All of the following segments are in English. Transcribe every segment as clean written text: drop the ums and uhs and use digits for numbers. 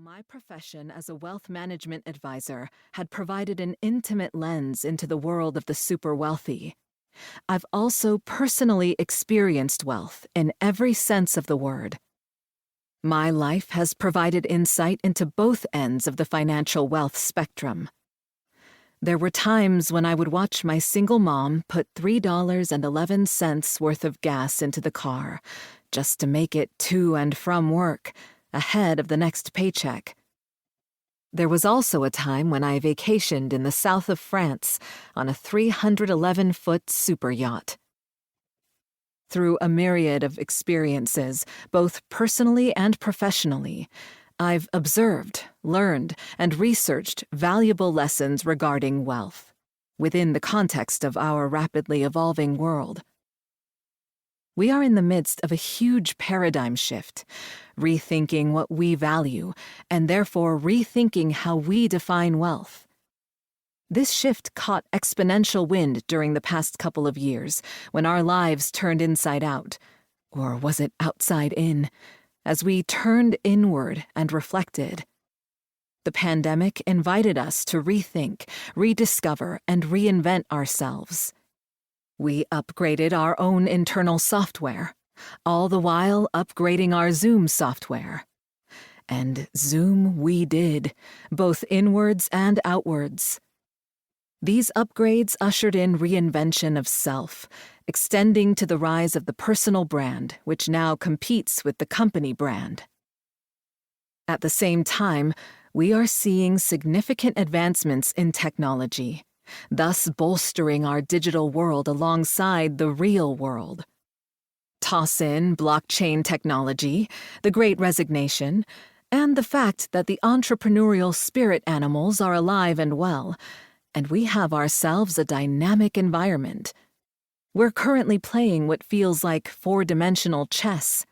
my profession as a wealth management advisor had provided an intimate lens into the world of the super wealthy, I've also personally experienced wealth in every sense of the word. My life has provided insight into both ends of the financial wealth spectrum. There were times when I would watch my single mom put $3.11 worth of gas into the car just to make it to and from work, ahead of the next paycheck. There was also a time when I vacationed in the south of France on a 311-foot super yacht. Through a myriad of experiences, both personally and professionally, I've observed, learned, and researched valuable lessons regarding wealth, within the context of our rapidly evolving world. We are in the midst of a huge paradigm shift, rethinking what we value, and therefore rethinking how we define wealth. This shift caught exponential wind during the past couple of years, when our lives turned inside out, or was it outside in, as we turned inward and reflected. The pandemic invited us to rethink, rediscover, and reinvent ourselves. We upgraded our own internal software, all the while upgrading our Zoom software. And Zoom we did, both inwards and outwards. These upgrades ushered in reinvention of self, extending to the rise of the personal brand, which now competes with the company brand. At the same time, we are seeing significant advancements in technology, thus bolstering our digital world alongside the real world. Toss in blockchain technology, the Great Resignation, and the fact that the entrepreneurial spirit animals are alive and well, and we have ourselves a dynamic environment. We're currently playing what feels like four-dimensional chess.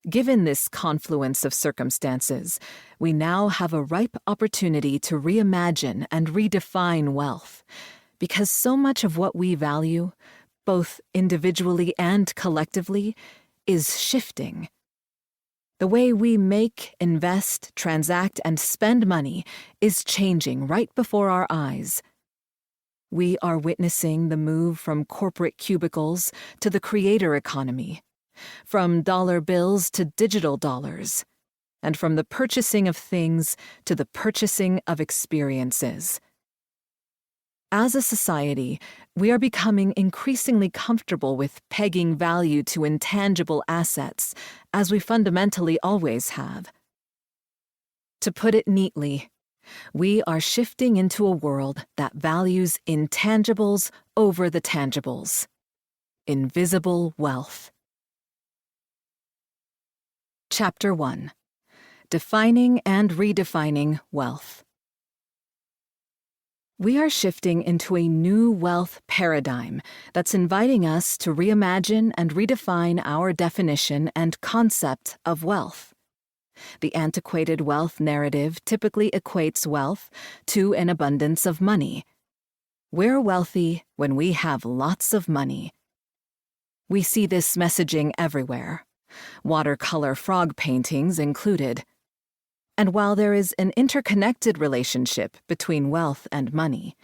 Given this confluence of circumstances, we now have a ripe opportunity to reimagine and redefine wealth, because so much of what we value, both individually and collectively, is shifting. The way we make, invest, transact, and spend money is changing right before our eyes. We are witnessing the move from corporate cubicles to the creator economy, from dollar bills to digital dollars, and from the purchasing of things to the purchasing of experiences. As a society, we are becoming increasingly comfortable with pegging value to intangible assets, as we fundamentally always have. To put it neatly, we are shifting into a world that values intangibles over the tangibles. Invisible wealth. Chapter 1. Defining and Redefining Wealth. We are shifting into a new wealth paradigm that's inviting us to reimagine and redefine our definition and concept of wealth. The antiquated wealth narrative typically equates wealth to an abundance of money. We're wealthy when we have lots of money. We see this messaging everywhere, watercolor frog paintings included. And while there is an interconnected relationship between wealth and money,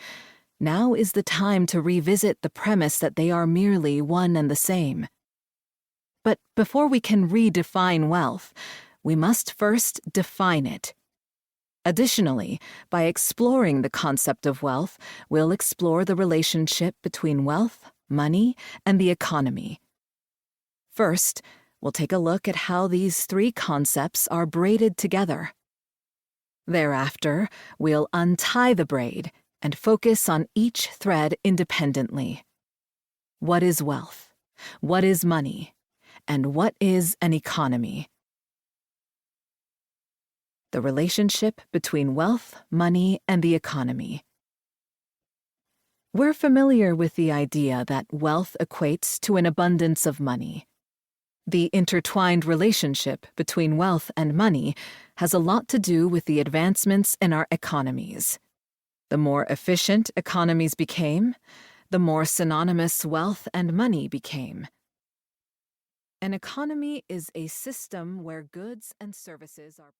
now is the time to revisit the premise that they are merely one and the same. But before we can redefine wealth, we must first define it. Additionally, by exploring the concept of wealth, we'll explore the relationship between wealth, money, and the economy. First, we'll take a look at how these three concepts are braided together. Thereafter, we'll untie the braid and focus on each thread independently. What is wealth? What is money? And what is an economy? The relationship between wealth, money, and the economy. We're familiar with the idea that wealth equates to an abundance of money. The intertwined relationship between wealth and money has a lot to do with the advancements in our economies. The more efficient economies became, the more synonymous wealth and money became. An economy is a system where goods and services are